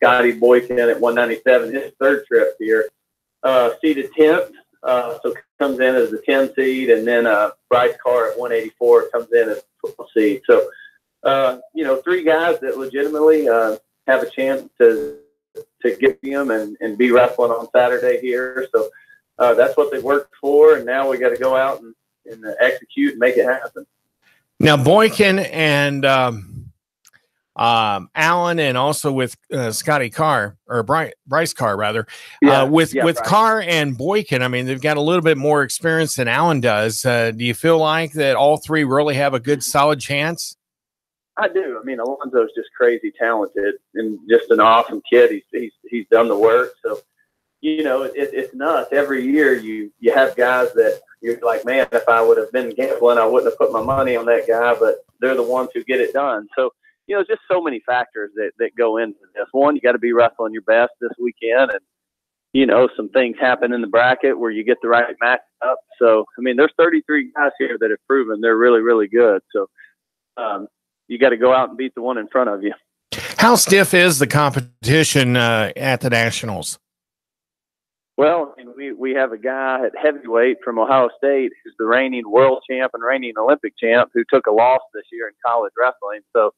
Scotty Boykin at 197, his third trip here, seeded 10th. So comes in as the 10 seed, and then Bryce Carr at 184 comes in as 12 seed. So, three guys that legitimately have a chance to get them and be wrestling on Saturday here. So that's what they worked for, and now we got to go out and execute and make it happen. Now, Boykin and Allen, and also with Scotty Carr, or Bryce Carr rather, with Carr and Boykin, I mean, they've got a little bit more experience than Allen does. Do you feel like that all three really have a good, solid chance? I do. I mean, Alonzo's just crazy talented and just an awesome kid. He's done the work. So, it's nuts. Every year you have guys that you're like, man, if I would have been gambling, I wouldn't have put my money on that guy, but they're the ones who get it done. So, just so many factors that go into this. One, you got to be wrestling your best this weekend, and, some things happen in the bracket where you get the right match up. So, I mean, there's 33 guys here that have proven they're really, really good. So, you got to go out and beat the one in front of you. How stiff is the competition at the Nationals? Well, I mean, we have a guy at heavyweight from Ohio State who's the reigning world champ and reigning Olympic champ who took a loss this year in college wrestling. So,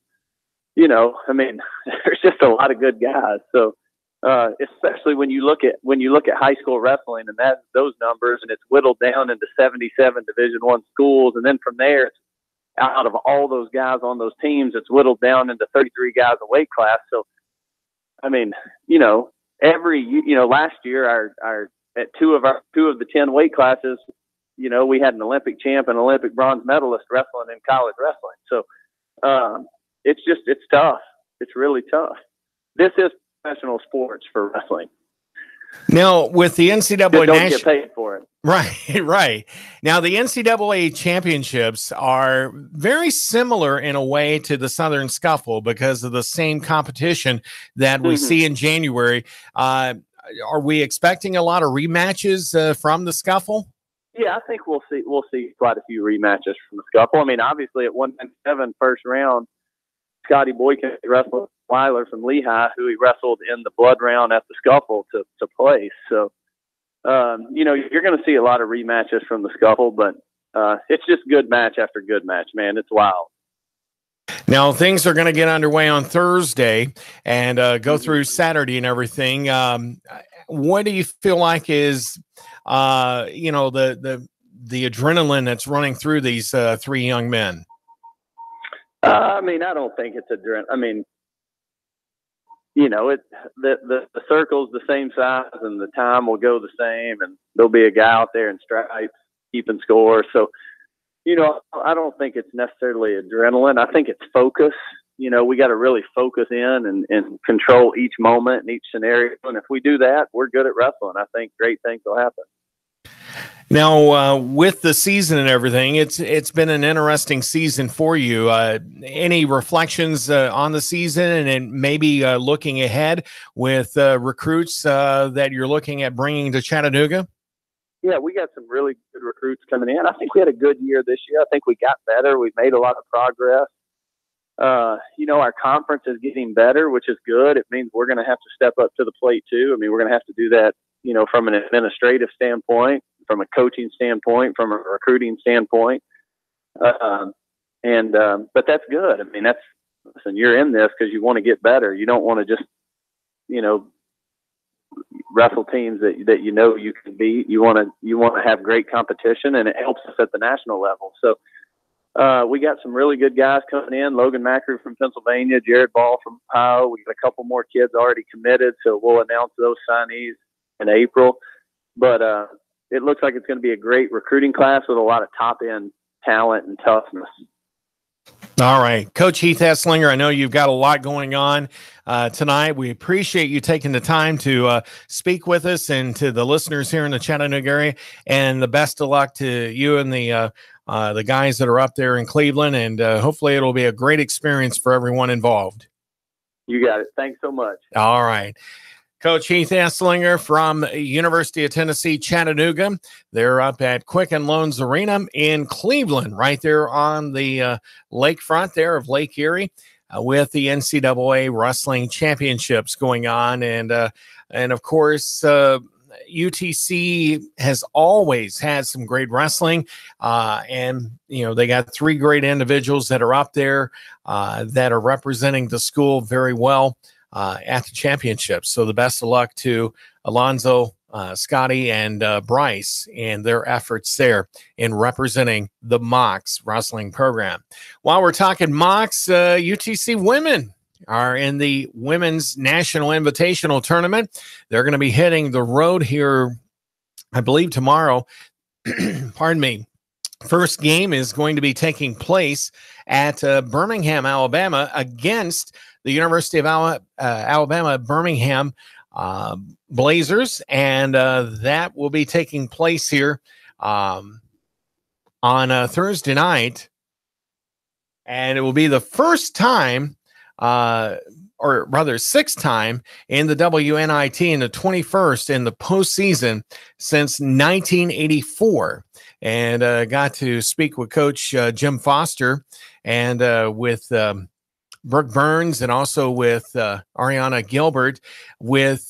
I mean, there's just a lot of good guys. So, especially when you look at high school wrestling and those numbers, and it's whittled down into 77 Division I schools, and then from there, out of all those guys on those teams, it's whittled down into 33 guys a weight class. So, I mean, last year our at two of the 10 weight classes, we had an Olympic champ and Olympic bronze medalist wrestling in college wrestling. So, it's tough. It's really tough. This is professional sports for wrestling. Now, with the NCAA, don't get paid for it. Right. Now, the NCAA championships are very similar in a way to the Southern Scuffle because of the same competition that we see in January. Are we expecting a lot of rematches from the Scuffle? Yeah, I think we'll see quite a few rematches from the Scuffle. I mean, obviously at 197 first round, Scotty Boykin wrestled Weiler from Lehigh, who he wrestled in the blood round at the Scuffle to place. So, you're going to see a lot of rematches from the Scuffle, but it's just good match after good match, man. It's wild. Now, things are going to get underway on Thursday and go through Saturday and everything. What do you feel like is, the adrenaline that's running through these three young men? I mean, I don't think it's adrenaline. I mean, the circle's the same size and the time will go the same, and there'll be a guy out there in stripes keeping score. So, I don't think it's necessarily adrenaline. I think it's focus. We got to really focus in and control each moment and each scenario. And if we do that, we're good at wrestling. I think great things will happen. Now, with the season and everything, it's been an interesting season for you. Any reflections on the season and maybe looking ahead with recruits that you're looking at bringing to Chattanooga? Yeah, we got some really good recruits coming in. I think we had a good year this year. I think we got better. We've made a lot of progress. Our conference is getting better, which is good. It means we're going to have to step up to the plate too. I mean, we're going to have to do that, from an administrative standpoint, from a coaching standpoint, from a recruiting standpoint. But that's good. I mean, listen, you're in this because you want to get better. You don't want to just, wrestle teams that you can beat. You want to have great competition, and it helps us at the national level. So, we got some really good guys coming in. Logan Macri from Pennsylvania, Jared Ball from Ohio. We got a couple more kids already committed, so we'll announce those signees in April. But it looks like it's going to be a great recruiting class with a lot of top-end talent and toughness. All right. Coach Heath Esslinger, I know you've got a lot going on tonight. We appreciate you taking the time to speak with us and to the listeners here in the Chattanooga area, and the best of luck to you and the guys that are up there in Cleveland, and hopefully it'll be a great experience for everyone involved. You got it. Thanks so much. All right. Coach Heath Esslinger from University of Tennessee, Chattanooga. They're up at Quicken Loans Arena in Cleveland, right there on the lakefront there of Lake Erie. with the NCAA wrestling championships going on. And of course, UTC has always had some great wrestling, and they got 3 great individuals that are up there that are representing the school very well at the championships. So the best of luck to Alonzo, Scotty, and Bryce and their efforts there in representing the Mocs wrestling program. While we're talking Mocs, UTC women are in the Women's National Invitational Tournament. They're going to be hitting the road here, I believe, tomorrow. Pardon me. First game is going to be taking place at Birmingham, Alabama, against the University of Alabama Birmingham Blazers, and that will be taking place here on Thursday night, and it will be the first time, or rather 6th time in the WNIT, in the 21st in the postseason since 1984. And got to speak with Coach Jim Foster and with Brooke Burns, and also with Ariana Gilbert, with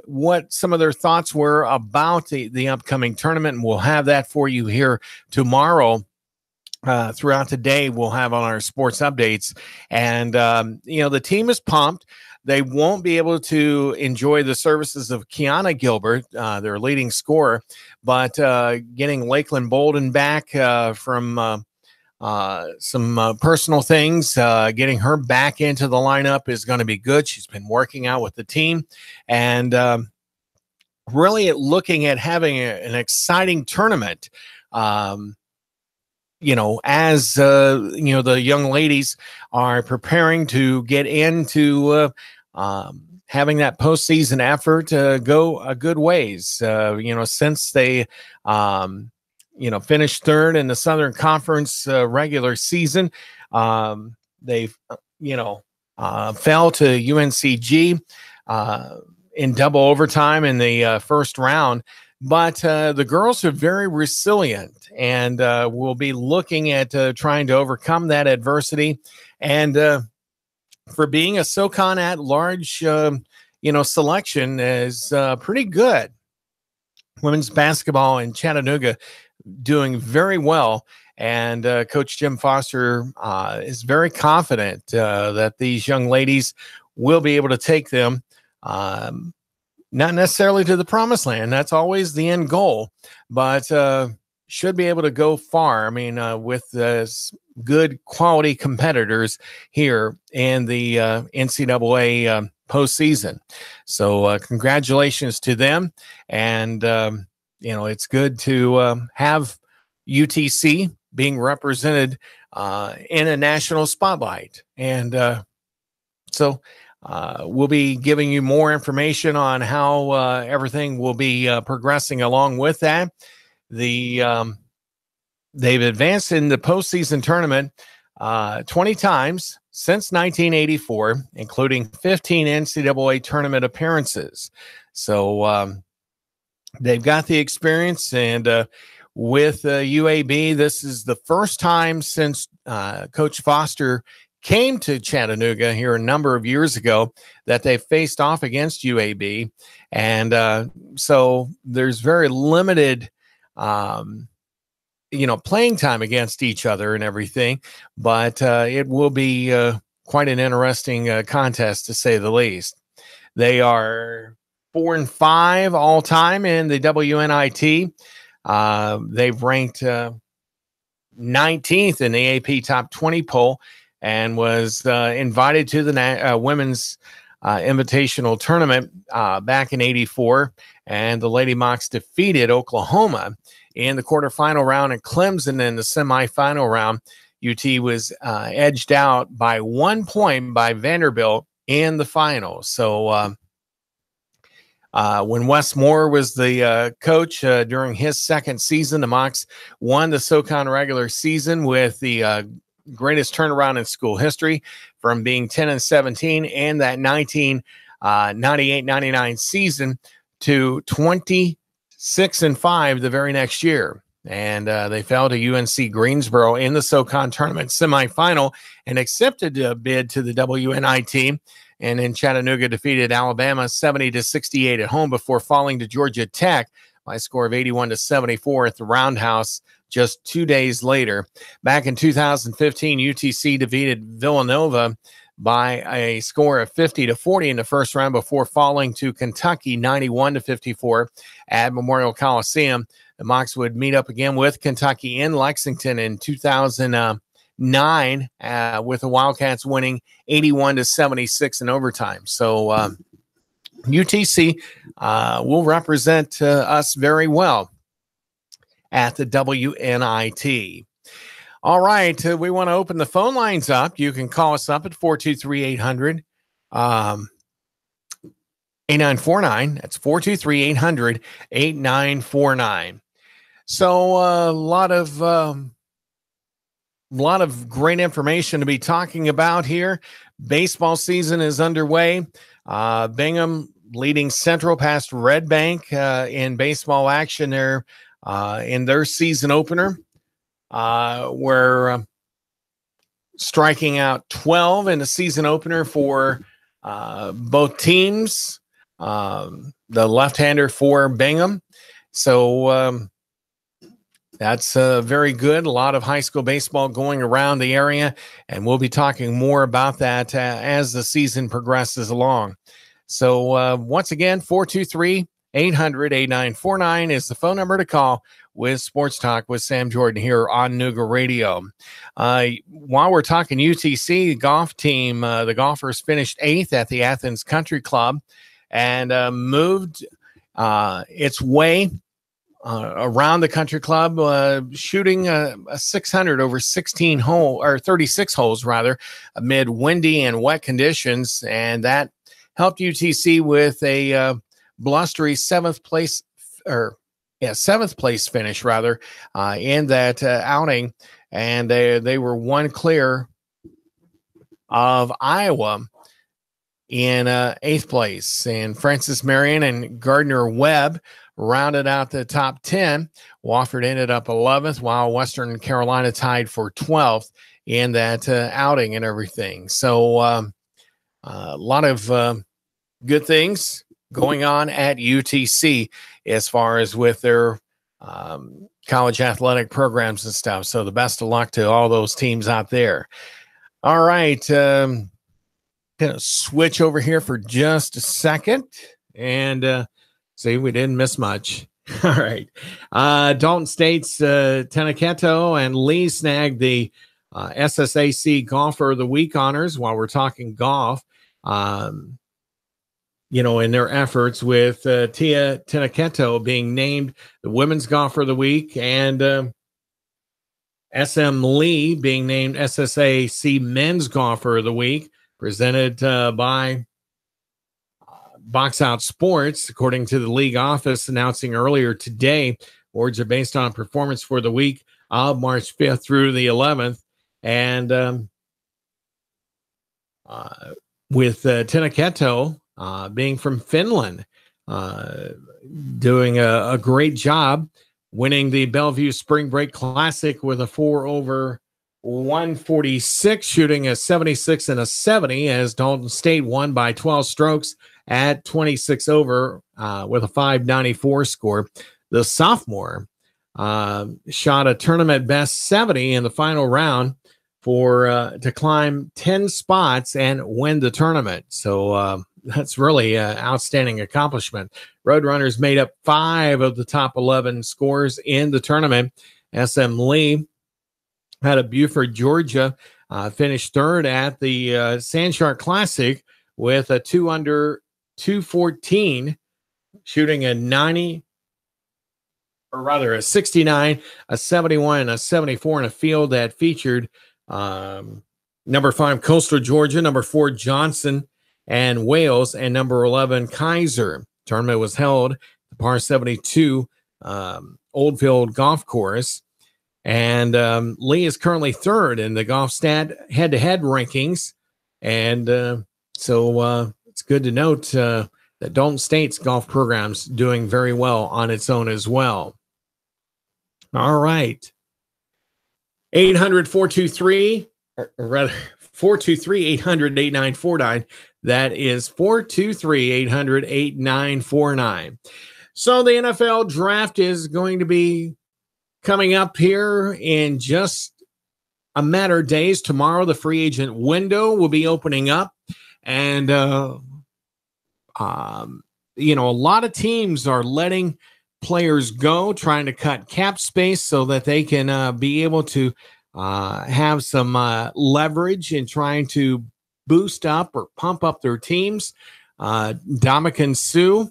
what some of their thoughts were about the upcoming tournament. And we'll have that for you here tomorrow. Throughout the day, we'll have on our sports updates. And, the team is pumped. They won't be able to enjoy the services of Kiana Gilbert, their leading scorer, but getting Lakeland Bolden back from some personal things, getting her back into the lineup is going to be good. She's been working out with the team, and really looking at having an exciting tournament. As the young ladies are preparing to get into having that postseason effort go a good ways. Since they finished 3rd in the Southern Conference regular season, they've fell to UNCG in double overtime in the first round. But the girls are very resilient, and we'll be looking at trying to overcome that adversity. And for being a SoCon at-large, selection is pretty good. Women's basketball in Chattanooga doing very well, and Coach Jim Foster is very confident that these young ladies will be able to take them not necessarily to the promised land. That's always the end goal, but should be able to go far. I mean, with good quality competitors here in the NCAA postseason. So congratulations to them. And, it's good to have UTC being represented in a national spotlight. And so we'll be giving you more information on how everything will be progressing along with that. They've advanced in the postseason tournament 20 times since 1984, including 15 NCAA tournament appearances. So they've got the experience, and with UAB, this is the first time since Coach Foster came to Chattanooga here a number of years ago that they faced off against UAB. And so there's very limited, playing time against each other and everything, but it will be quite an interesting contest, to say the least. They are 4-5 all time in the WNIT. They've ranked 19th in the AP Top 20 poll, and was invited to the Women's Invitational Tournament back in '84. And the Lady Mocs defeated Oklahoma in the quarterfinal round and Clemson in the semifinal round. UT was edged out by 1 point by Vanderbilt in the final. So when Wes Moore was the coach during his second season, the Mocs won the SoCon regular season with the greatest turnaround in school history, from being 10-17 and that 1998-99 season to 26-5 the very next year. and they fell to UNC Greensboro in the SoCon tournament semifinal and accepted a bid to the WNIT. And in Chattanooga defeated Alabama 70-68 at home before falling to Georgia Tech by a score of 81-74 at the Roundhouse just 2 days later. Back in 2015, UTC defeated Villanova by a score of 50-40 in the first round before falling to Kentucky 91-54 at Memorial Coliseum. The Mocs would meet up again with Kentucky in Lexington in 2009 with the Wildcats winning 81-76 in overtime. So UTC will represent us very well at the WNIT. All right, we want to open the phone lines up. You can call us up at 423-800, 8949. That's 423-800-8949. So a lot of great information to be talking about here. Baseball season is underway. Bingham leading Central past Red Bank in baseball action there in their season opener. We're striking out 12 in the season opener for both teams, the left-hander for Bingham. So that's very good. A lot of high school baseball going around the area, and we'll be talking more about that as the season progresses along. So once again, 423-800-8949 is the phone number to call with Sports Talk with Sam Jordan here on Nooga Radio. While we're talking UTC golf team, the golfers finished 8th at the Athens Country Club and moved its way around the country club, shooting a 600 over 16 hole or 36 holes rather, amid windy and wet conditions, and that helped UTC with a blustery seventh place finish rather in that outing, and they were one clear of Iowa in 8th place. And Francis Marion and Gardner Webb rounded out the top 10. Wofford ended up 11th, while Western Carolina tied for 12th in that outing and everything. So a lot of good things going on at UTC as far as with their college athletic programs and stuff. So the best of luck to all those teams out there. All right. Gonna switch over here for just a second and see, we didn't miss much. All right. Dalton State's Tenaketo and Lee snagged the SSAC Golfer of the Week honors while we're talking golf. In their efforts with Tia Tenaketo being named the Women's Golfer of the Week and SM Lee being named SSAC Men's Golfer of the Week, presented by Box Out Sports, according to the league office announcing earlier today. Awards are based on performance for the week of March 5th through the 11th. And with Tenaketo being from Finland, doing a great job, winning the Bellevue Spring Break Classic with a 4 over 146, shooting a 76 and a 70, as Dalton State won by 12 strokes at 26 over with a 594 score. The sophomore shot a tournament best 70 in the final round to climb 10 spots and win the tournament. So that's really an outstanding accomplishment. Roadrunners made up 5 of the top 11 scores in the tournament. SM Lee out of Buford, Georgia, finished 3rd at the Sandshark Classic with a 2 under 214, shooting a 90, or rather a 69, a 71, and a 74 in a field that featured number 5 Coastal Georgia, number 4 Johnson and Wales, and number 11 Kaiser. Tournament was held at the par 72 Oldfield Golf Course. And Lee is currently 3rd in the golf stat head-to-head rankings. And so it's good to note that Dalton State's golf program's doing very well on its own as well. All right. 800-423, or rather 423-800-8949. That is 423-800-8949. So the NFL draft is going to be coming up here in just a matter of days. Tomorrow, the free agent window will be opening up. And, a lot of teams are letting players go, trying to cut cap space so that they can be able to have some leverage in trying to boost up or pump up their teams. Ndamukong Suh,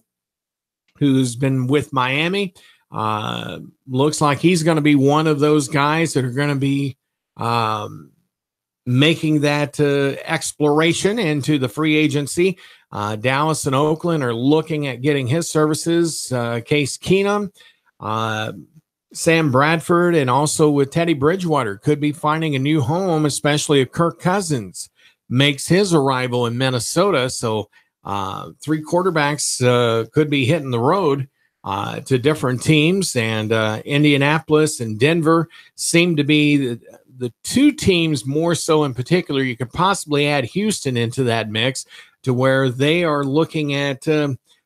who's been with Miami, looks like he's going to be one of those guys that are going to be making that exploration into the free agency. Dallas and Oakland are looking at getting his services. Case Keenum, Sam Bradford, and also with Teddy Bridgewater could be finding a new home, especially if Kirk Cousins makes his arrival in Minnesota. So 3 quarterbacks could be hitting the road to different teams, and Indianapolis and Denver seem to be the 2 teams more so in particular. You could possibly add Houston into that mix, to where they are looking at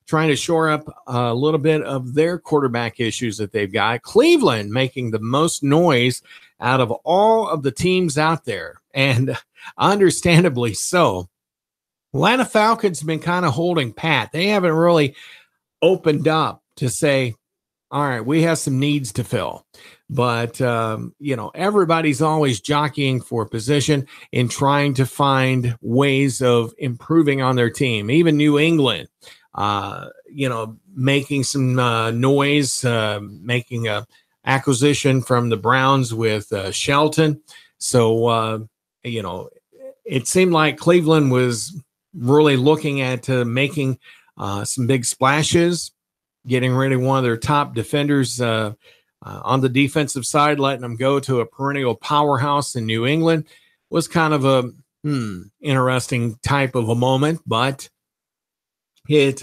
trying to shore up a little bit of their quarterback issues that they've got. Cleveland making the most noise out of all of the teams out there, and understandably so. Atlanta Falcons have been kind of holding pat. They haven't really opened up to say, all right, we have some needs to fill. But, everybody's always jockeying for position in trying to find ways of improving on their team. Even New England, making some noise, making a acquisition from the Browns with Shelton. So, it seemed like Cleveland was really looking at making some big splashes, getting rid of one of their top defenders on the defensive side, letting them go to a perennial powerhouse in New England. Was kind of a interesting type of a moment, but it,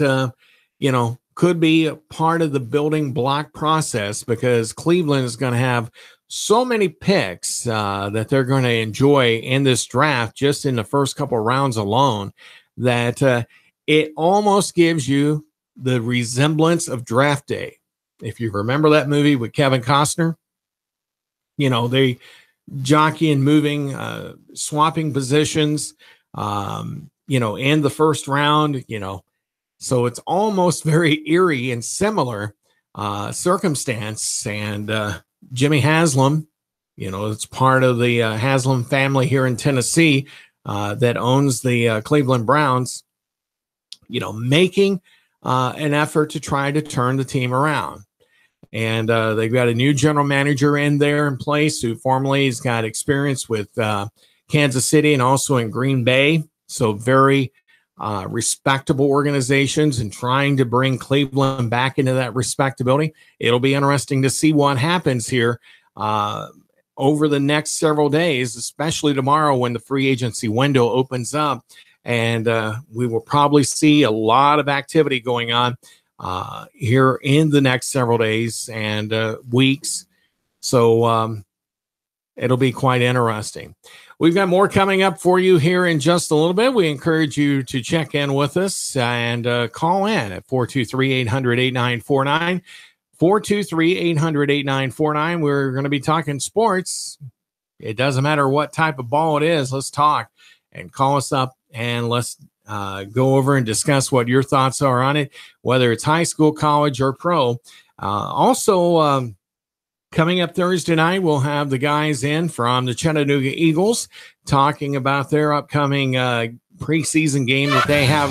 could be a part of the building block process, because Cleveland is going to have so many picks that they're going to enjoy in this draft, just in the first couple of rounds alone, that it almost gives you the resemblance of Draft Day. If you remember that movie with Kevin Costner, they jockey and moving, swapping positions, in the first round, so it's almost very eerie and similar circumstance. And Jimmy Haslam, it's part of the Haslam family here in Tennessee that owns the Cleveland Browns, making an effort to try to turn the team around. And they've got a new general manager in there in place who formerly has got experience with Kansas City and also in Green Bay. So very respectable organizations, and trying to bring Cleveland back into that respectability. It'll be interesting to see what happens here over the next several days, especially tomorrow when the free agency window opens up. And we will probably see a lot of activity going on here in the next several days and weeks. So it'll be quite interesting. We've got more coming up for you here in just a little bit. We encourage you to check in with us and call in at 423-800-8949. 423-800-8949. We're going to be talking sports. It doesn't matter what type of ball it is. Let's talk, and call us up, and let's go over and discuss what your thoughts are on it, whether it's high school, college, or pro. Also, coming up Thursday night, we'll have the guys in from the Chattanooga Eagles talking about their upcoming preseason game that they have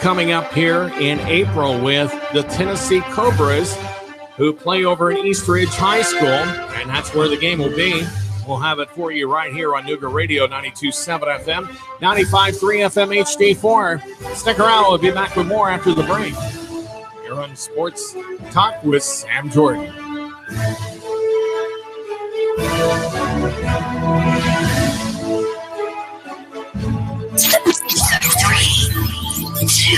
coming up here in April with the Tennessee Cobras, who play over at East Ridge High School, and that's where the game will be. We'll have it for you right here on Nooga Radio, 92.7 FM, 95.3 FM HD4. Stick around. We'll be back with more after the break. You're on Sports Talk with Sam Jordan. 3, 2,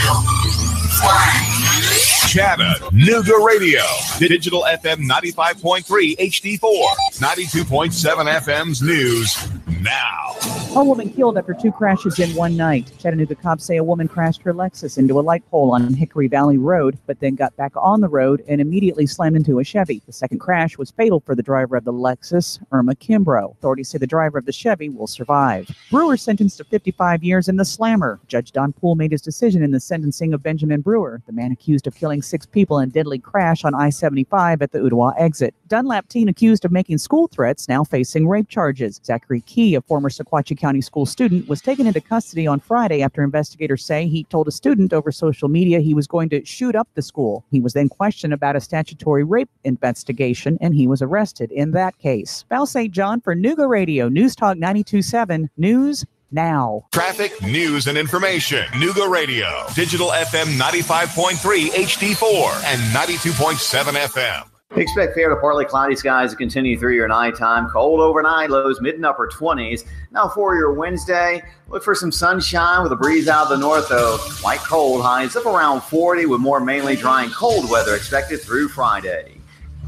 1. Chattanooga Radio. Digital FM 95.3 HD4. 92.7 FM's news now. A woman killed after 2 crashes in one night. Chattanooga cops say a woman crashed her Lexus into a light pole on Hickory Valley Road, but then got back on the road and immediately slammed into a Chevy. The second crash was fatal for the driver of the Lexus, Irma Kimbrough. Authorities say the driver of the Chevy will survive. Brewer sentenced to 55 years in the slammer. Judge Don Poole made his decision in the sentencing of Benjamin Brewer, the man accused of killing 6 people in a deadly crash on I-75 at the Ottawa exit. Dunlap teen accused of making school threats now facing rape charges. Zachary Key, a former Sequatchie County school student, was taken into custody on Friday after investigators say he told a student over social media he was going to shoot up the school. He was then questioned about a statutory rape investigation, and he was arrested in that case. Val St. John for Nooga Radio, News Talk 92.7, News now. Traffic, news, and information. Nooga Radio. Digital FM 95.3 HD4 and 92.7 FM. Expect fair to partly cloudy skies to continue through your nighttime. Cold overnight, lows mid and upper 20s. Now for your Wednesday, look for some sunshine with a breeze out of the north, though. Light cold, highs up around 40 with more mainly dry and cold weather expected through Friday.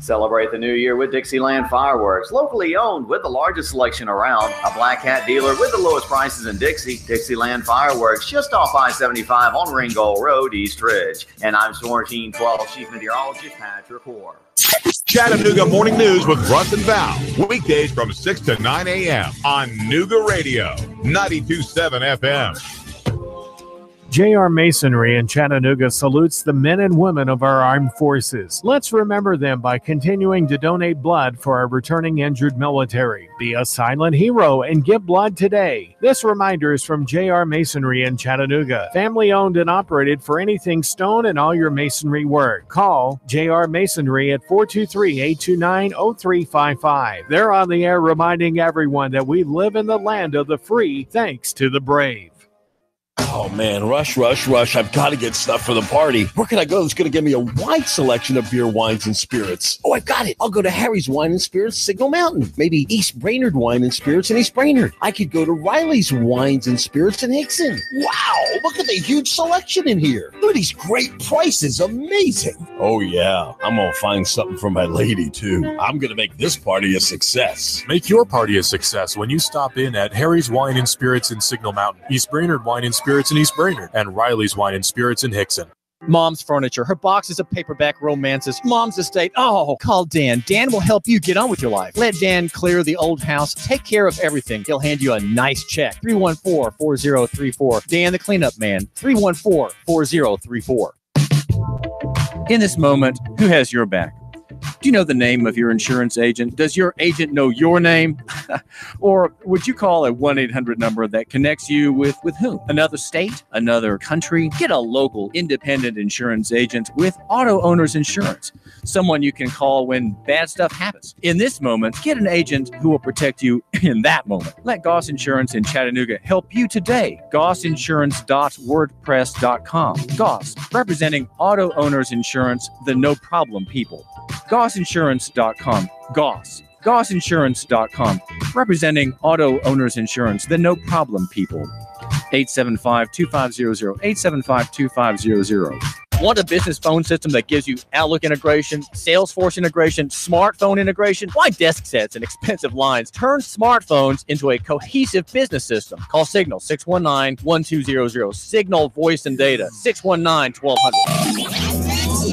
Celebrate the new year with Dixieland Fireworks, locally owned with the largest selection around. A Black Hat dealer with the lowest prices in Dixie. Dixieland Fireworks, just off I-75 on Ringgold Road, East Ridge. And I'm Storm Team 12 Chief Meteorologist Patrick Hoare. Chattanooga Morning News with Russ and Val. Weekdays from 6 to 9 a.m. on Nooga Radio, 92.7 FM. J.R. Masonry in Chattanooga salutes the men and women of our armed forces. Let's remember them by continuing to donate blood for our returning injured military. Be a silent hero and give blood today. This reminder is from J.R. Masonry in Chattanooga. Family owned and operated for anything stone and all your masonry work. Call J.R. Masonry at 423-829-0355. They're on the air reminding everyone that we live in the land of the free thanks to the brave. Oh, man, rush. I've got to get stuff for the party. Where can I go that's going to give me a wide selection of beer, wines, and spirits? Oh, I've got it. I'll go to Harry's Wine and Spirits, Signal Mountain. Maybe East Brainerd Wine and Spirits in East Brainerd. I could go to Riley's Wines and Spirits in Hickson. Wow, look at the huge selection in here. Look at these great prices. Amazing. Oh, yeah, I'm going to find something for my lady, too. I'm going to make this party a success. Make your party a success when you stop in at Harry's Wine and Spirits in Signal Mountain, East Brainerd Wine and Spirits in East Brainerd, and Riley's Wine and Spirits in Hickson. Mom's Furniture, her boxes of paperback romances, Mom's Estate. Oh, call Dan. Dan will help you get on with your life. Let Dan clear the old house. Take care of everything. He'll hand you a nice check. 314-4034. Dan, the cleanup man. 314-4034. In this moment, who has your back? Do you know the name of your insurance agent? Does your agent know your name? Or would you call a 1-800 number that connects you with whom? Another state? Another country? Get a local independent insurance agent with Auto Owners Insurance. Someone you can call when bad stuff happens. In this moment, get an agent who will protect you in that moment. Let Goss Insurance in Chattanooga help you today. GossInsurance.wordpress.com. Goss, representing Auto Owners Insurance, the no problem people. GossInsurance.com. Goss. GossInsurance.com. Representing Auto Owners Insurance, the no problem people. 875-2500. 875-2500. Want a business phone system that gives you Outlook integration, Salesforce integration, smartphone integration? Why desk sets and expensive lines? Turn smartphones into a cohesive business system. Call Signal 619-1200. Signal Voice and Data 619-1200.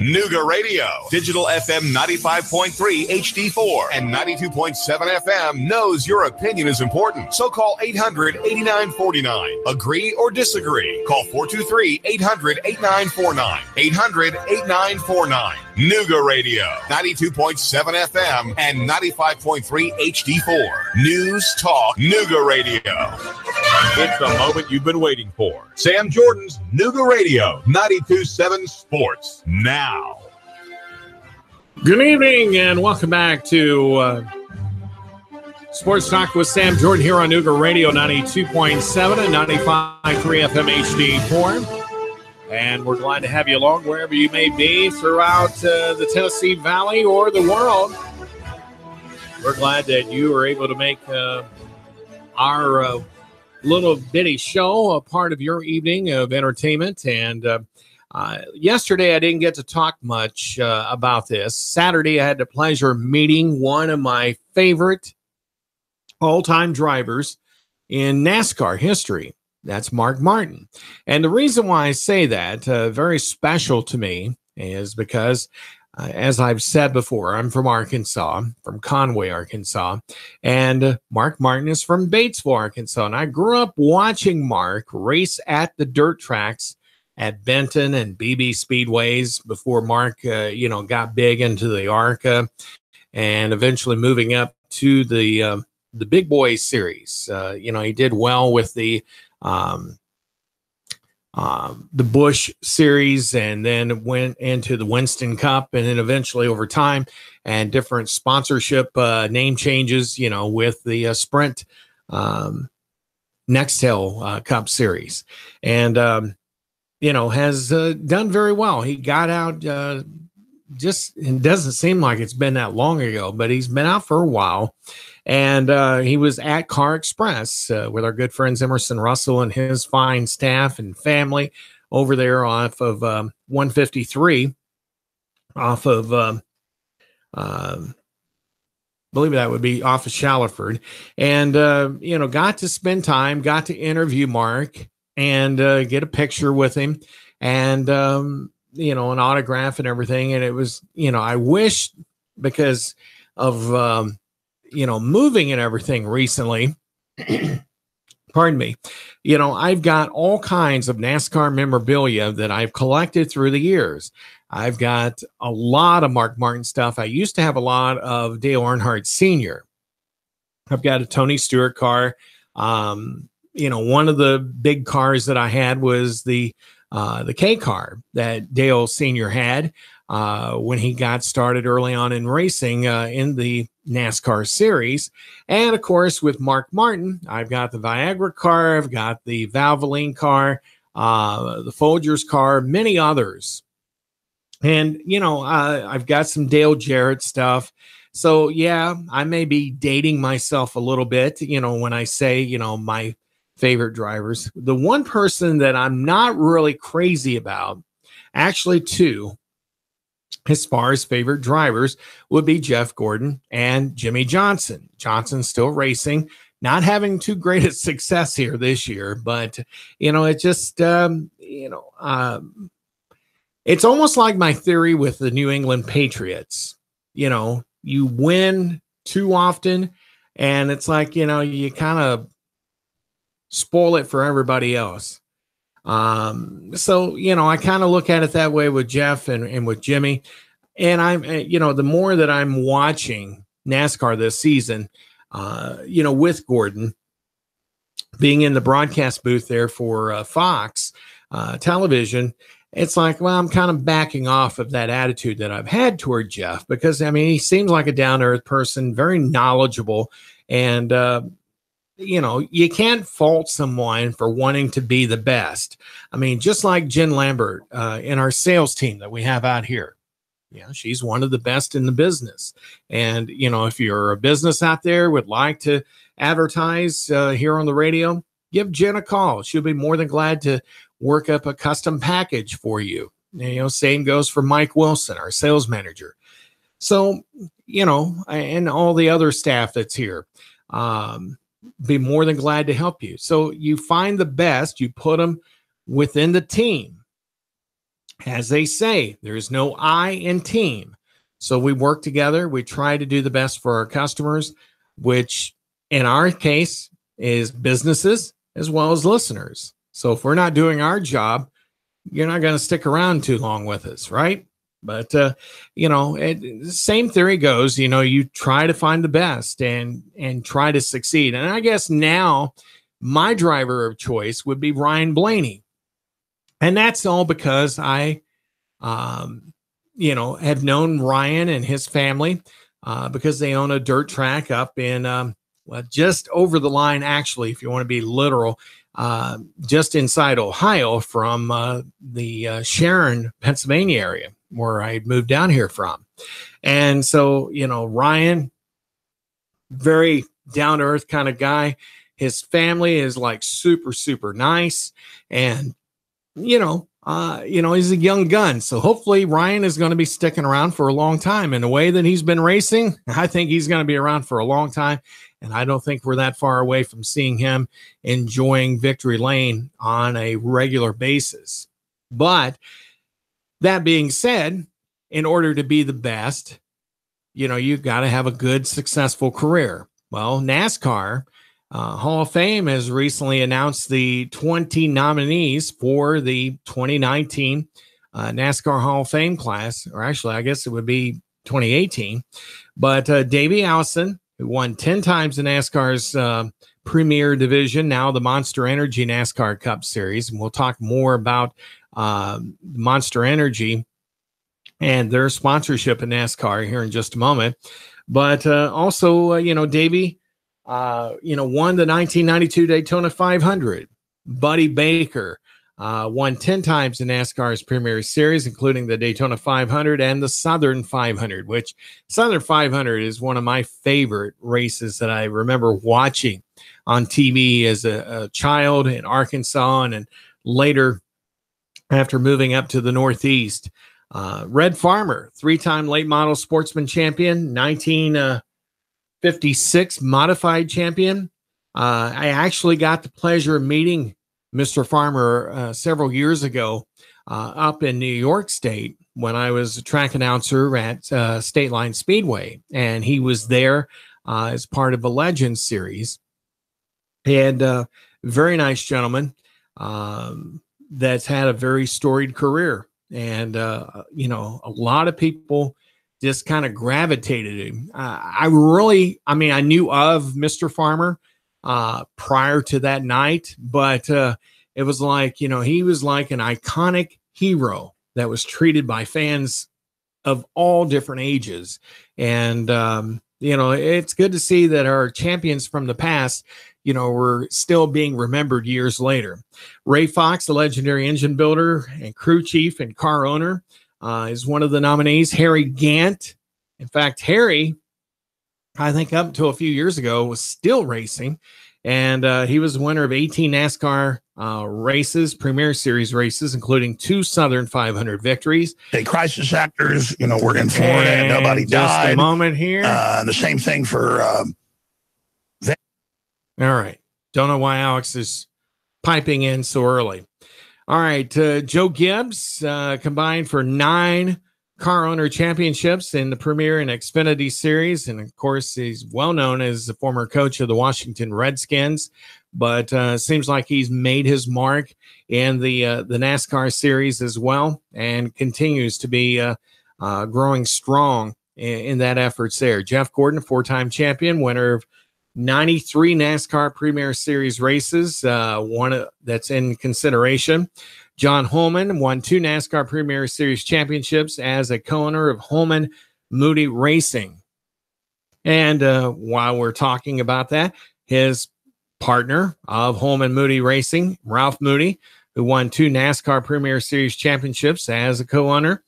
Nooga Radio, Digital FM 95.3 HD4 and 92.7 FM knows your opinion is important. So call 800-8949. Agree or disagree? Call 423-800-8949. 800-8949. Nooga Radio, 92.7 FM and 95.3 HD4. News Talk Nooga Radio. It's the moment you've been waiting for. Sam Jordan's Nooga Radio, 92.7 Sports now. Good evening and welcome back to Sports Talk with Sam Jordan here on Nooga Radio 92.7 and 95.3 FM HD4. And we're glad to have you along wherever you may be throughout the Tennessee Valley or the world. We're glad that you were able to make our little bitty show a part of your evening of entertainment. And Yesterday, I didn't get to talk much about this. Saturday, I had the pleasure of meeting one of my favorite all-time drivers in NASCAR history. That's Mark Martin. And the reason why I say that, very special to me, is because, as I've said before, I'm from Arkansas, from Conway, Arkansas, and Mark Martin is from Batesville, Arkansas. And I grew up watching Mark race at the dirt tracks at Benton and BB Speedways before Mark, got big into the ARCA and eventually moving up to the Big Boy Series. He did well with the Busch Series, and then went into the Winston Cup, and then eventually over time and different sponsorship name changes, with the Sprint Nextel Cup Series, and has done very well. He got out it doesn't seem like it's been that long ago, but he's been out for a while. And he was at Car Express with our good friends Emerson Russell and his fine staff and family over there off of 153, off of, I believe that would be off of Shallowford. And, got to spend time, got to interview Mark and get a picture with him and, an autograph and everything. And it was, I wish, because of, moving and everything recently, pardon me, I've got all kinds of NASCAR memorabilia that I've collected through the years. I've got a lot of Mark Martin stuff. I used to have a lot of Dale Earnhardt Sr. I've got a Tony Stewart car. One of the big cars that I had was the K car that Dale Sr. had when he got started early on in racing in the NASCAR series. And of course, with Mark Martin, I've got the Viagra car, I've got the Valvoline car, the Folgers car, many others. And, I've got some Dale Jarrett stuff. So, yeah, I may be dating myself a little bit, when I say, my favorite drivers. The one person that I'm not really crazy about, actually two, as far as favorite drivers, would be Jeff Gordon and Jimmy Johnson. Johnson's still racing, not having too great a success here this year, but, it just, it's almost like my theory with the New England Patriots. You win too often, and it's like, you kind of spoil it for everybody else. So, I kind of look at it that way with Jeff and with Jimmy. And I'm, the more that I'm watching NASCAR this season, with Gordon being in the broadcast booth there for Fox television, it's like, well, I'm kind of backing off of that attitude that I've had toward Jeff, because, he seems like a down-to-earth person, very knowledgeable, and, you can't fault someone for wanting to be the best. Just like Jen Lambert in our sales team that we have out here. Yeah, she's one of the best in the business. And, if you're a business out there would like to advertise here on the radio, give Jen a call. She'll be more than glad to work up a custom package for you. Same goes for Mike Wilson, our sales manager. So, and all the other staff that's here. Be more than glad to help you. So you find the best, you put them within the team. As they say, there's no I in team. So we work together. We try to do the best for our customers, which in our case is businesses as well as listeners. So if we're not doing our job, you're not going to stick around too long with us, right? But, same theory goes, you try to find the best and try to succeed. And I guess now my driver of choice would be Ryan Blaney. And that's all because I, have known Ryan and his family because they own a dirt track up in, just over the line, actually, if you want to be literal, just inside Ohio from the Sharon, Pennsylvania area, where I moved down here from. And so, Ryan, very down to earth kind of guy. His family is like super, super nice. And, he's a young gun. So hopefully Ryan is going to be sticking around for a long time. In the way that he's been racing, I think he's going to be around for a long time. And I don't think we're that far away from seeing him enjoying victory lane on a regular basis. But that being said, in order to be the best, you've got to have a good, successful career. Well, NASCAR Hall of Fame has recently announced the 20 nominees for the 2019 NASCAR Hall of Fame class, or actually, I guess it would be 2018. But Davey Allison, who won 10 times in NASCAR's premier division, now the Monster Energy NASCAR Cup Series. And we'll talk more about Monster Energy and their sponsorship in NASCAR here in just a moment. But also, Davey, won the 1992 Daytona 500. Buddy Baker won 10 times in NASCAR's premier series, including the Daytona 500 and the Southern 500, which Southern 500 is one of my favorite races that I remember watching on TV as a child in Arkansas, and later after moving up to the Northeast. Red Farmer, 3-time late model sportsman champion, 1956 modified champion. I actually got the pleasure of meeting Mr. Farmer several years ago up in New York State when I was a track announcer at State Line Speedway, and he was there as part of a Legends series. And very nice gentleman that's had a very storied career. And, a lot of people just kind of gravitated him. I knew of Mr. Farmer prior to that night, but it was like, he was like an iconic hero that was treated by fans of all different ages. And, it's good to see that our champions from the past, were still being remembered years later. Ray Fox, the legendary engine builder and crew chief and car owner, is one of the nominees. Harry Gant. In fact, Harry, I think up until a few years ago, was still racing. And he was the winner of 18 NASCAR races, Premier Series races, including 2 Southern 500 victories. Hey, crisis actors, we're in Florida and nobody died. Just a moment here. The same thing for... All right. Don't know why Alex is piping in so early. All right. Joe Gibbs combined for 9 car owner championships in the Premier and Xfinity Series. And of course, he's well known as the former coach of the Washington Redskins, but seems like he's made his mark in the NASCAR series as well, and continues to be growing strong in that efforts there. Jeff Gordon, 4-time champion, winner of 93 NASCAR Premier Series races, one that's in consideration. John Holman won 2 NASCAR Premier Series championships as a co-owner of Holman Moody Racing. And while we're talking about that, his partner of Holman Moody Racing, Ralph Moody, who won 2 NASCAR Premier Series championships as a co-owner,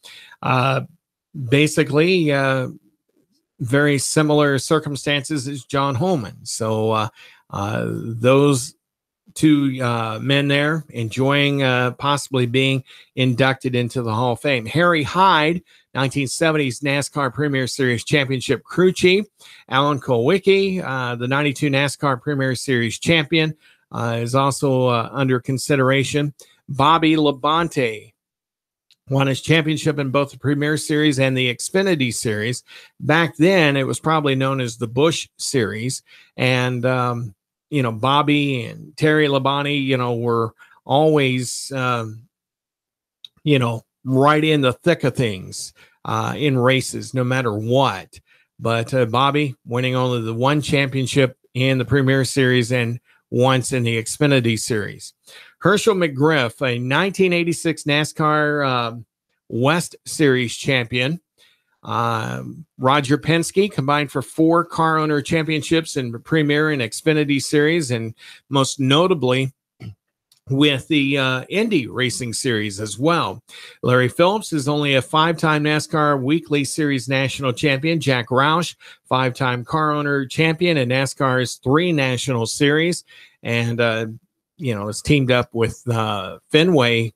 basically very similar circumstances as John Holman. So those 2 men there enjoying possibly being inducted into the Hall of Fame. Harry Hyde, 1970s NASCAR Premier Series Championship crew chief. Alan Kulwicki, the 92 NASCAR Premier Series champion, is also under consideration. Bobby Labonte won his championship in both the Premier Series and the Xfinity Series. Back then, it was probably known as the Busch Series. And, Bobby and Terry Labonte, were always, right in the thick of things in races, no matter what. But Bobby winning only the 1 championship in the Premier Series and once in the Xfinity Series. Herschel McGriff, a 1986 NASCAR West Series champion. Roger Penske combined for 4 car owner championships in the Premier and Xfinity Series, and most notably with the Indy Racing Series as well. Larry Phillips is only a 5-time NASCAR Weekly Series national champion. Jack Roush, 5-time car owner champion in NASCAR's 3 national series, and is teamed up with Fenway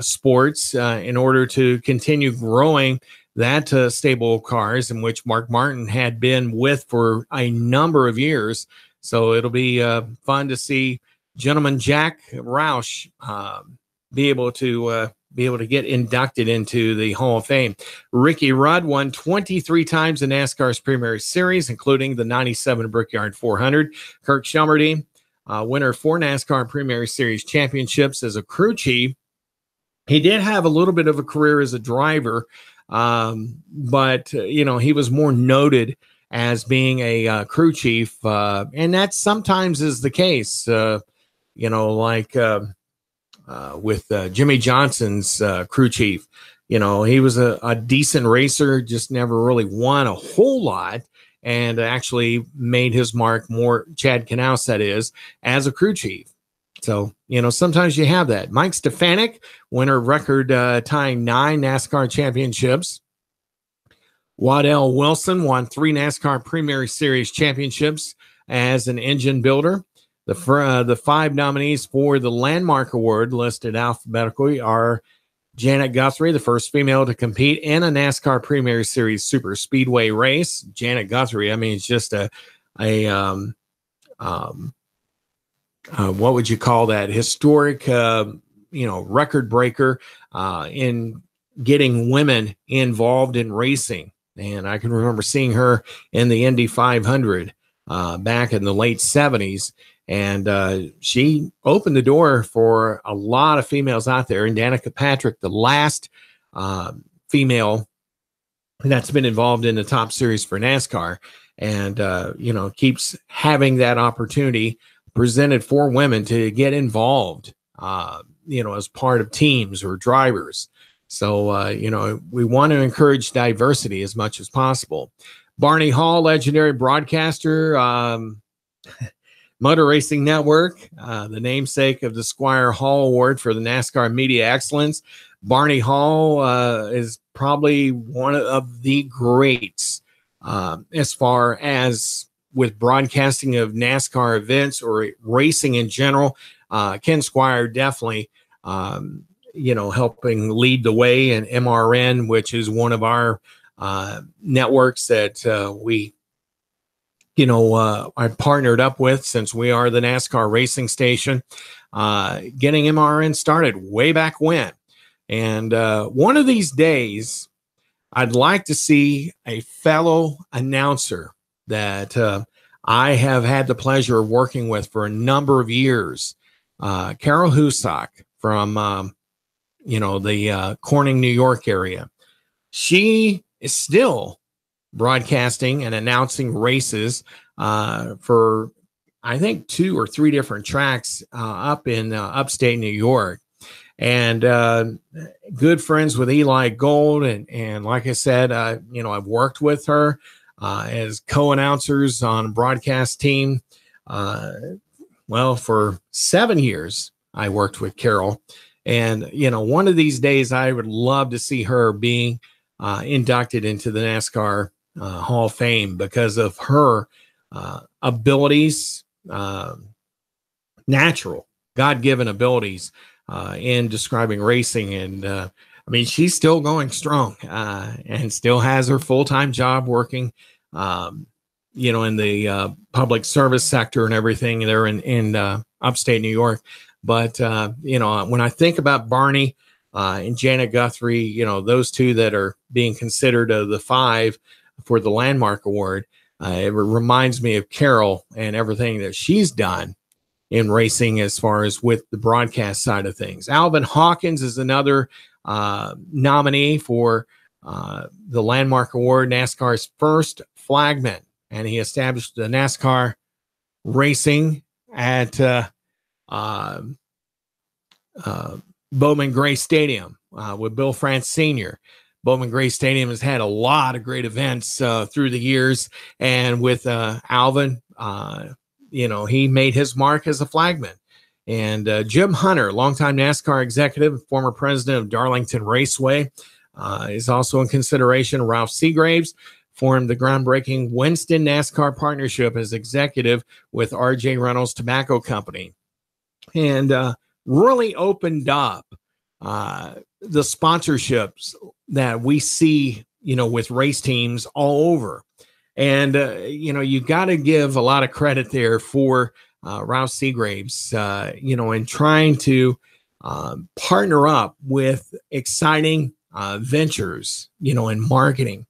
sports in order to continue growing that stable of cars in which Mark Martin had been with for a number of years. So it'll be fun to see gentleman Jack Roush be able to get inducted into the Hall of Fame. Ricky Rudd won 23 times in NASCAR's Premier Series, including the 97 Brickyard 400. Kirk Shelmerdine, winner of 4 NASCAR Premier Series championships as a crew chief. He did have a little bit of a career as a driver, but he was more noted as being a crew chief, and that sometimes is the case. With Jimmy Johnson's crew chief, he was a decent racer, just never really won a whole lot, and actually made his mark more, Chad Knaus, that is, as a crew chief. So, sometimes you have that. Mike Stefanik, winner of record tying 9 NASCAR championships. Waddell Wilson won 3 NASCAR Premier Series championships as an engine builder. The 5 nominees for the Landmark Award listed alphabetically are Janet Guthrie, the first female to compete in a NASCAR Premier Series Super Speedway race. Janet Guthrie, it's just what would you call that? Historic, record breaker in getting women involved in racing. And I can remember seeing her in the Indy 500 back in the late 70s. And she opened the door for a lot of females out there. And Danica Patrick, the last female that's been involved in the top series for NASCAR, and, keeps having that opportunity presented for women to get involved, as part of teams or drivers. So, we want to encourage diversity as much as possible. Barney Hall, legendary broadcaster, Motor Racing Network, the namesake of the Squire Hall Award for the NASCAR Media Excellence. Barney Hall is probably one of the greats as far as with broadcasting of NASCAR events or racing in general. Ken Squire definitely, helping lead the way in MRN, which is one of our networks that we I partnered up with, since we are the NASCAR racing station, getting MRN started way back when. And one of these days, I'd like to see a fellow announcer that I have had the pleasure of working with for a number of years, Carol Husak from, the Corning, New York area. She is still broadcasting and announcing races for, I think, 2 or 3 different tracks up in upstate New York. And good friends with Eli Gold. And like I said, I've worked with her as co-announcers on a broadcast team. For 7 years, I worked with Carol. And, one of these days, I would love to see her being inducted into the NASCAR Hall of Fame because of her abilities, natural, God-given abilities in describing racing. And she's still going strong and still has her full-time job working, in the public service sector and everything there in upstate New York. But, when I think about Barney and Janet Guthrie, those 2 that are being considered the 5 for the Landmark Award, it reminds me of Carol and everything that she's done in racing as far as with the broadcast side of things. Alvin Hawkins is another nominee for the Landmark Award, NASCAR's first flagman, and he established the NASCAR racing at Bowman Gray Stadium with Bill France Sr. Bowman Gray Stadium has had a lot of great events through the years, and with Alvin, he made his mark as a flagman. And Jim Hunter, longtime NASCAR executive, former president of Darlington Raceway, is also in consideration. Ralph Seagraves formed the groundbreaking Winston NASCAR partnership as executive with R.J. Reynolds Tobacco Company, and really opened up the sponsorships that we see, with race teams all over. And, you got to give a lot of credit there for Ralph Seagraves, in trying to partner up with exciting ventures, in marketing.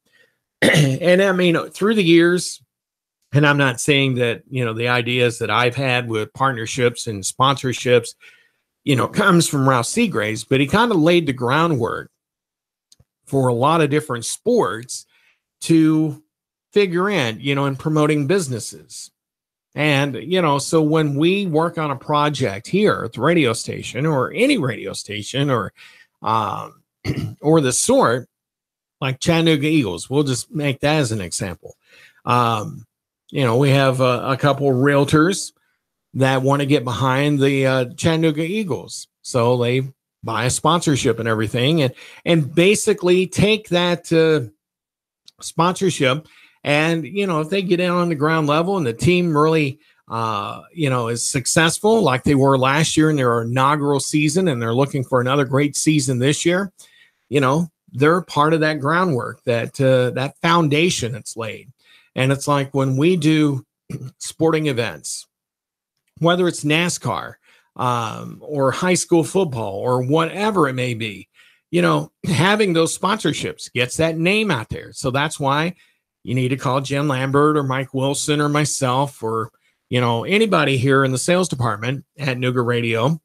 And I mean, through the years, and I'm not saying that, the ideas that I've had with partnerships and sponsorships, comes from Ralph Seagraves, but he kind of laid the groundwork for a lot of different sports to figure in, in promoting businesses. And, so when we work on a project here at the radio station or any radio station or the sort, like Chattanooga Eagles, we'll just make that as an example. We have a couple of realtors that want to get behind the Chattanooga Eagles. So they buy a sponsorship and everything and basically take that sponsorship. And, if they get in on the ground level and the team really, is successful like they were last year in their inaugural season, and they're looking for another great season this year, they're part of that groundwork, that foundation that's laid. And it's like when we do sporting events, whether it's NASCAR or high school football or whatever it may be, having those sponsorships gets that name out there. So that's why you need to call Jen Lambert or Mike Wilson or myself or, anybody here in the sales department at Nooga Radio.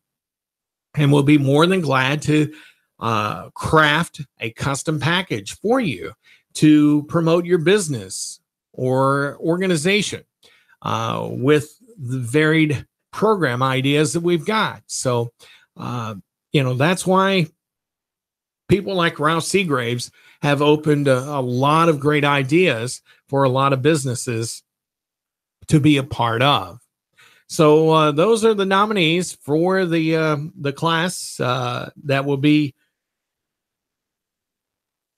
And we'll be more than glad to craft a custom package for you to promote your business or organization with the varied program ideas that we've got. So, that's why people like Ralph Seagraves have opened a lot of great ideas for a lot of businesses to be a part of. So those are the nominees for the class that will be.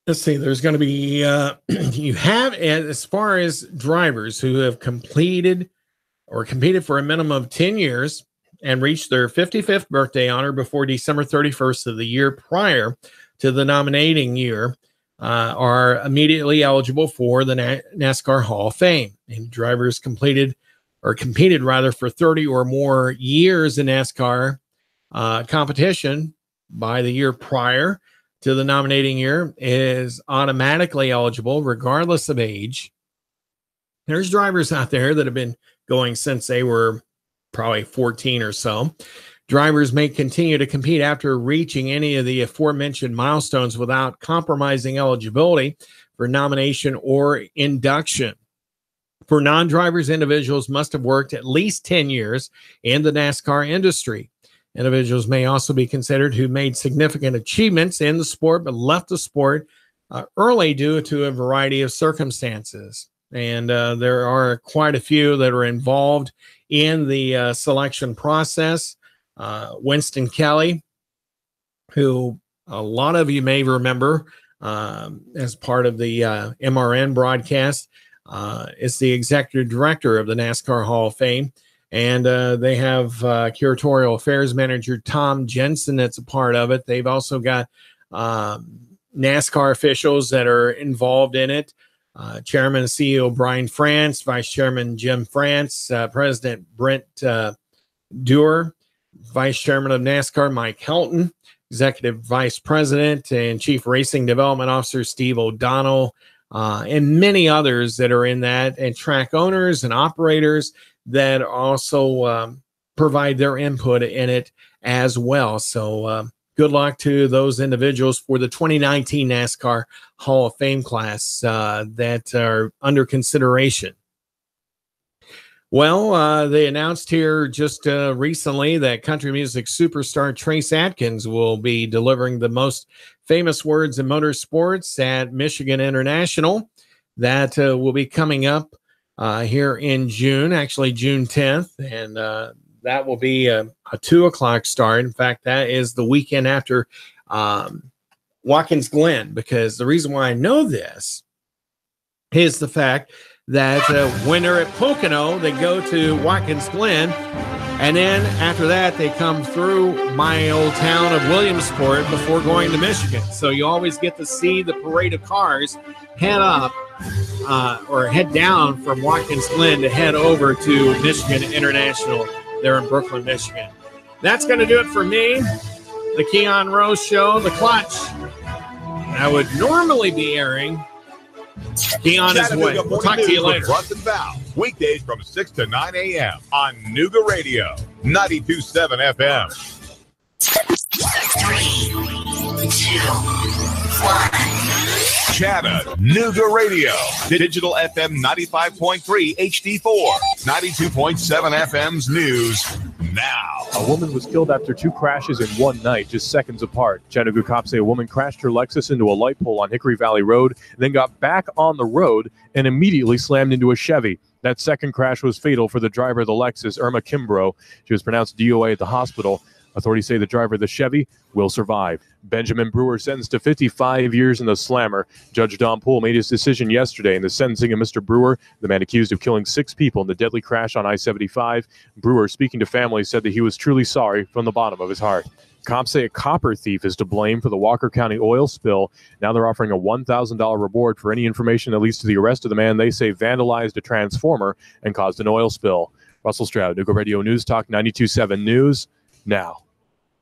Let's see, there's going to be, you have, as far as drivers who have completed or competed for a minimum of 10 years and reached their 55th birthday honor before December 31st of the year prior to the nominating year, are immediately eligible for the NASCAR Hall of Fame. And drivers competed for 30 or more years in NASCAR competition by the year prior to the nominating year is automatically eligible regardless of age. There's drivers out there that have been going since they were probably 14 or so. Drivers may continue to compete after reaching any of the aforementioned milestones without compromising eligibility for nomination or induction. For non-drivers, individuals must have worked at least 10 years in the NASCAR industry. Individuals may also be considered who made significant achievements in the sport but left the sport early due to a variety of circumstances. And there are quite a few that are involved in the selection process. Winston Kelly, who a lot of you may remember as part of the MRN broadcast, is the executive director of the NASCAR Hall of Fame. And they have curatorial affairs manager Tom Jensen that's a part of it. They've also got NASCAR officials that are involved in it. Chairman and CEO Brian France, Vice Chairman Jim France, President Brent Dewar, Vice Chairman of NASCAR Mike Helton, Executive Vice President and Chief Racing Development Officer Steve O'Donnell, and many others that are in that, and track owners and operators that also provide their input in it as well. So good luck to those individuals for the 2019 NASCAR Hall of Fame class that are under consideration. Well, they announced here just recently that country music superstar Trace Adkins will be delivering the most famous words in motorsports at Michigan International. That will be coming up here in June, actually June 10th, and that will be a 2:00 start. In fact, that is the weekend after Watkins Glen, because the reason why I know this is the fact that when they're at Pocono, they go to Watkins Glen. And then after that, they come through my old town of Williamsport before going to Michigan. So you always get to see the parade of cars head up or head down from Watkins Glen to head over to Michigan International there in Brooklyn, Michigan. That's going to do it for me. The Keon Rose Show, The Clutch. I would normally be airing. Keon is away. We'll talk to you later. Russ and Val, weekdays from 6 to 9 a.m. on Nooga Radio, 92.7 FM. 3, 2, 1. Chattanooga Radio, digital FM 95.3 HD4, 92.7 FM's news now. A woman was killed after 2 crashes in one night, just seconds apart. Chattanooga cops say a woman crashed her Lexus into a light pole on Hickory Valley Road, then got back on the road and immediately slammed into a Chevy. That second crash was fatal for the driver of the Lexus, Irma Kimbrough. She was pronounced DOA at the hospital. Authorities say the driver of the Chevy will survive. Benjamin Brewer sentenced to 55 years in the slammer. Judge Don Poole made his decision yesterday in the sentencing of Mr. Brewer, the man accused of killing 6 people in the deadly crash on I-75. Brewer, speaking to families, said that he was truly sorry from the bottom of his heart. Cops say a copper thief is to blame for the Walker County oil spill. Now they're offering a $1,000 reward for any information that leads to the arrest of the man they say vandalized a transformer and caused an oil spill. Russell Stroud, Nooga Radio News Talk 92.7 News now.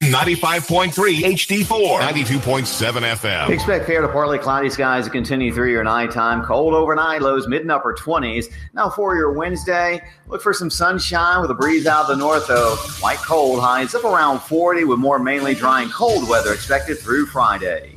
95.3 HD4, 92.7 FM. Expect fair to partly cloudy skies to continue through your nighttime. Cold overnight, lows mid and upper 20s. Now for your Wednesday, look for some sunshine with a breeze out of the north, though. Light cold, highs up around 40 with more mainly dry and cold weather expected through Friday.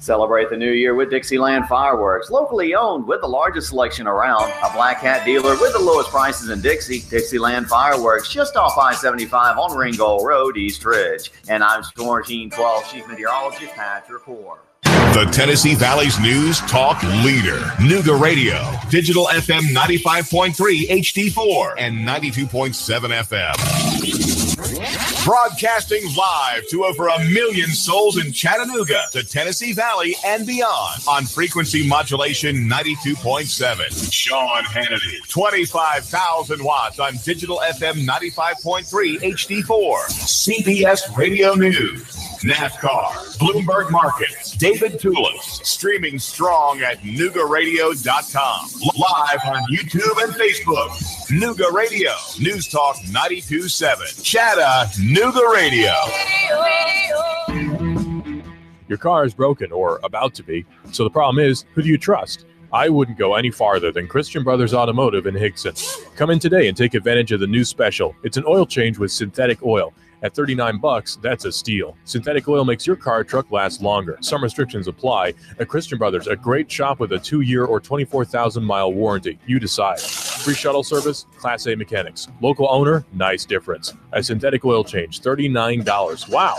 Celebrate the new year with Dixieland Fireworks, locally owned with the largest selection around. A Black Hat dealer with the lowest prices in Dixie. Dixieland Fireworks, just off I-75 on Ringgold Road, East Ridge. And I'm Storm Team 12 Chief Meteorologist Patrick Hoare. The Tennessee Valley's news talk leader, Nooga Radio, digital FM 95.3 HD4 and 92.7 FM. Broadcasting live to over 1 million souls in Chattanooga, the Tennessee Valley, and beyond on frequency modulation 92.7. Sean Hannity, 25,000 watts on digital FM 95.3 HD4. CBS Radio News. NASCAR, Bloomberg Markets, David Tulis, streaming strong at NoogaRadio.com. Live on YouTube and Facebook. Nooga Radio, News Talk 92.7. Chattanooga Radio. Your car is broken or about to be, so the problem is, who do you trust? I wouldn't go any farther than Christian Brothers Automotive in Higson. Come in today and take advantage of the new special. It's an oil change with synthetic oil. At $39, that's a steal. Synthetic oil makes your car or truck last longer. Some restrictions apply. At Christian Brothers, a great shop with a 2-year or 24,000-mile warranty. You decide. Free shuttle service, Class A mechanics. Local owner, nice difference. A synthetic oil change, $39. Wow.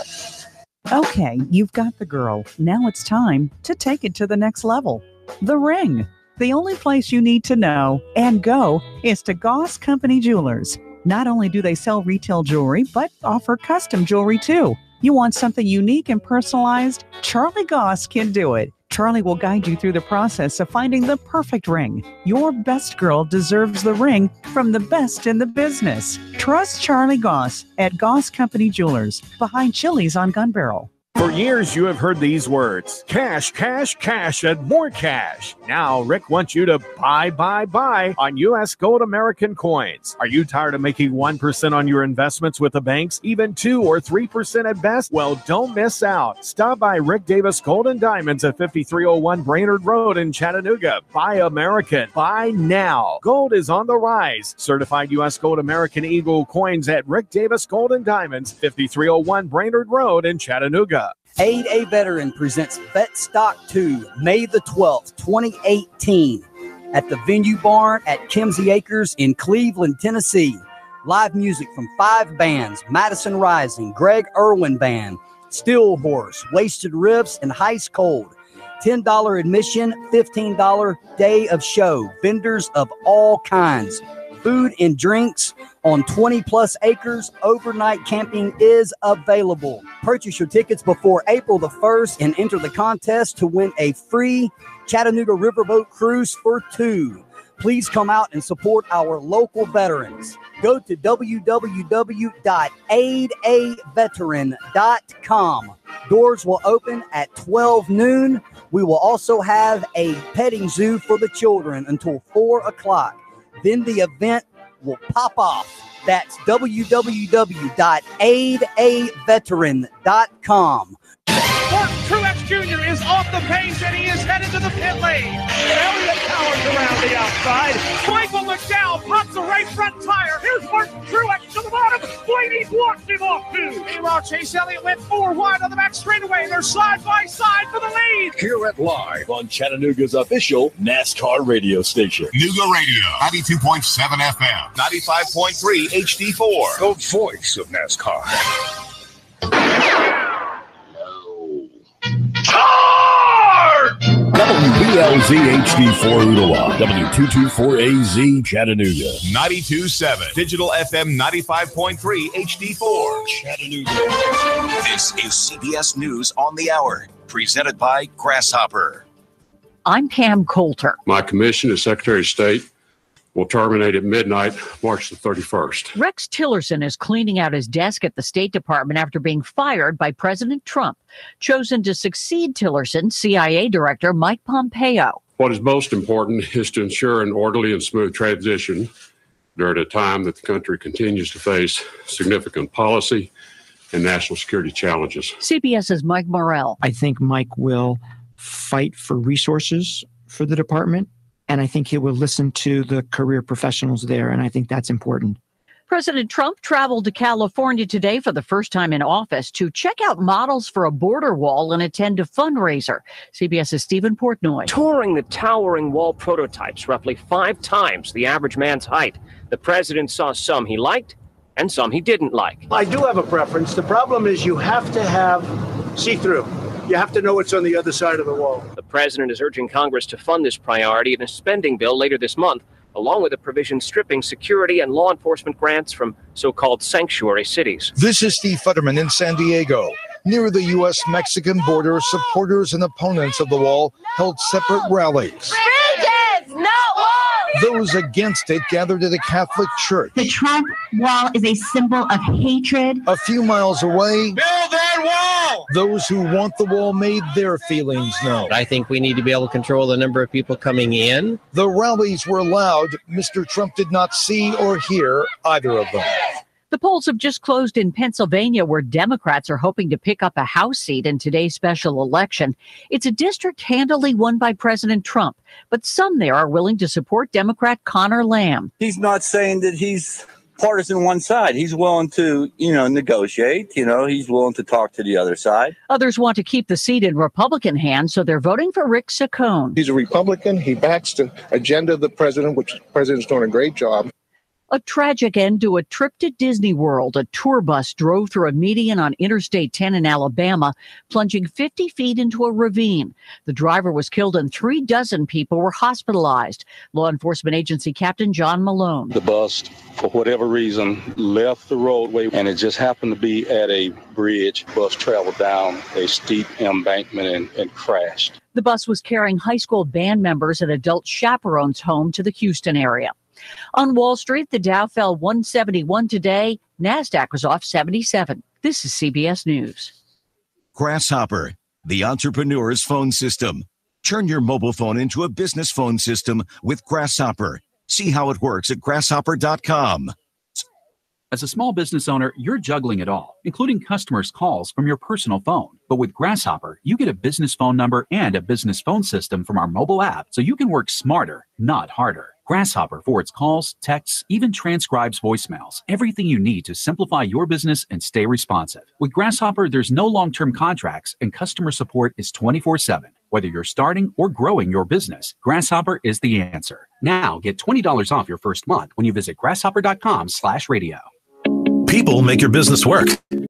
Okay, you've got the girl. Now it's time to take it to the next level. The ring. The only place you need to know and go is to Goss Company Jewelers. Not only do they sell retail jewelry, but offer custom jewelry too. You want something unique and personalized? Charlie Goss can do it. Charlie will guide you through the process of finding the perfect ring. Your best girl deserves the ring from the best in the business. Trust Charlie Goss at Goss Company Jewelers, behind Chili's on Gun Barrel. For years, you have heard these words, cash, cash, cash, and more cash. Now, Rick wants you to buy on U.S. Gold American coins. Are you tired of making 1% on your investments with the banks, even 2 or 3% at best? Well, don't miss out. Stop by Rick Davis Gold and Diamonds at 5301 Brainerd Road in Chattanooga. Buy American. Buy now. Gold is on the rise. Certified U.S. Gold American Eagle coins at Rick Davis Gold and Diamonds, 5301 Brainerd Road in Chattanooga. Aid a Veteran presents Vet Stock 2, May the 12th, 2018, at the Venue Barn at Kimsey Acres in Cleveland, Tennessee. Live music from 5 bands, Madison Rising, Greg Irwin Band, Steel Horse, Wasted Ribs, and Heist Cold. $10 admission, $15 day of show. Vendors of all kinds. Food and drinks on 20-plus acres. Overnight camping is available. Purchase your tickets before April the 1st and enter the contest to win a free Chattanooga riverboat cruise for 2. Please come out and support our local veterans. Go to www.aidaveteran.com. Doors will open at 12 noon. We will also have a petting zoo for the children until 4 o'clock. Then the event will pop off. That's www.aidaveteran.com. Martin Truex Jr. is off the pace and he is headed to the pit lane. Elliott Powers around the outside. Michael McDowell pops a right front tire. Here's Martin Truex to the bottom. Blaney's walked him off too. Meanwhile, Chase Elliott went 4 wide on the back straightaway. They're side by side for the lead. Hear it live on Chattanooga's official NASCAR radio station. Nooga Radio, 92.7 FM, 95.3 HD4. The voice of NASCAR. WBLZ HD4 Ottawa, W224AZ Chattanooga, 92.7 Digital FM 95.3 HD4 Chattanooga. This is CBS News on the Hour, presented by Grasshopper. I'm Pam Coulter. My commission as Secretary of State will terminate at midnight, March the 31st. Rex Tillerson is cleaning out his desk at the State Department after being fired by President Trump. Chosen to succeed Tillerson, CIA Director Mike Pompeo. What is most important is to ensure an orderly and smooth transition during a time that the country continues to face significant policy and national security challenges. CBS's Mike Morrell. I think Mike will fight for resources for the department. And I think he will listen to the career professionals there. And I think that's important. President Trump traveled to California today for the first time in office to check out models for a border wall and attend a fundraiser. CBS's Stephen Portnoy. Touring the towering wall prototypes, roughly 5 times the average man's height, the president saw some he liked and some he didn't like. I do have a preference. The problem is you have to have see-through. You have to know what's on the other side of the wall. The president is urging Congress to fund this priority in a spending bill later this month, along with a provision stripping security and law enforcement grants from so-called sanctuary cities. This is Steve Futterman in San Diego. Near the U.S.-Mexican border, supporters and opponents of the wall held separate rallies. Bridges, no walls! Those against it gathered at a Catholic church. The Trump wall is a symbol of hatred. A few miles away, Build that wall! those who want the wall made their feelings known. I think we need to be able to control the number of people coming in. The rallies were loud. Mr. Trump did not see or hear either of them. The polls have just closed in Pennsylvania, where Democrats are hoping to pick up a House seat in today's special election. It's a district handily won by President Trump, but some there are willing to support Democrat Connor Lamb. He's not saying that he's partisan one side. He's willing to, negotiate. He's willing to talk to the other side. Others want to keep the seat in Republican hands, so they're voting for Rick Saccone. He's a Republican. He backs the agenda of the president, which the president's doing a great job. A tragic end to a trip to Disney World. A tour bus drove through a median on Interstate 10 in Alabama, plunging 50 feet into a ravine. The driver was killed and 36 people were hospitalized. Law enforcement agency Captain John Malone. The bus, for whatever reason, left the roadway, and it just happened to be at a bridge. The bus traveled down a steep embankment and crashed. The bus was carrying high school band members and adult chaperones home to the Houston area. On Wall Street, the Dow fell 171 today. NASDAQ was off 77. This is CBS News. Grasshopper, the entrepreneur's phone system. Turn your mobile phone into a business phone system with Grasshopper. See how it works at grasshopper.com. As a small business owner, you're juggling it all, including customers' calls from your personal phone. But with Grasshopper, you get a business phone number and a business phone system from our mobile app, so you can work smarter, not harder. Grasshopper forwards calls, texts, even transcribes voicemails. Everything you need to simplify your business and stay responsive. With Grasshopper, there's no long-term contracts, and customer support is 24/7. Whether you're starting or growing your business, Grasshopper is the answer. Now get $20 off your first month when you visit grasshopper.com/radio. People make your business work.